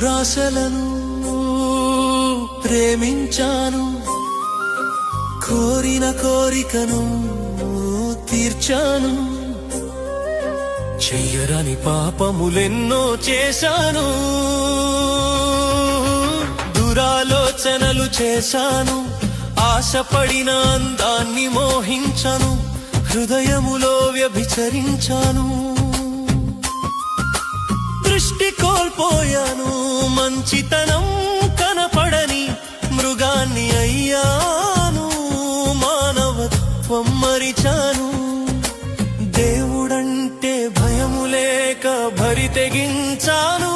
దురాశలను ప్రేమించాను, కోరిన కోరికను తీర్చాను, చెయ్యరని పాపములెన్నో చేశాను, దురాలోచనలు చేశాను, ఆశపడిన అందాన్ని మోహించను, హృదయములో వ్యభిచరించాను, దృష్టి కోల్పోయాను, మంచితనం కనపడని మృగాన్ని అయ్యాను, మానవత్వం మరిచాను, దేవుడంటే భయము లేక భరి తెగించాను.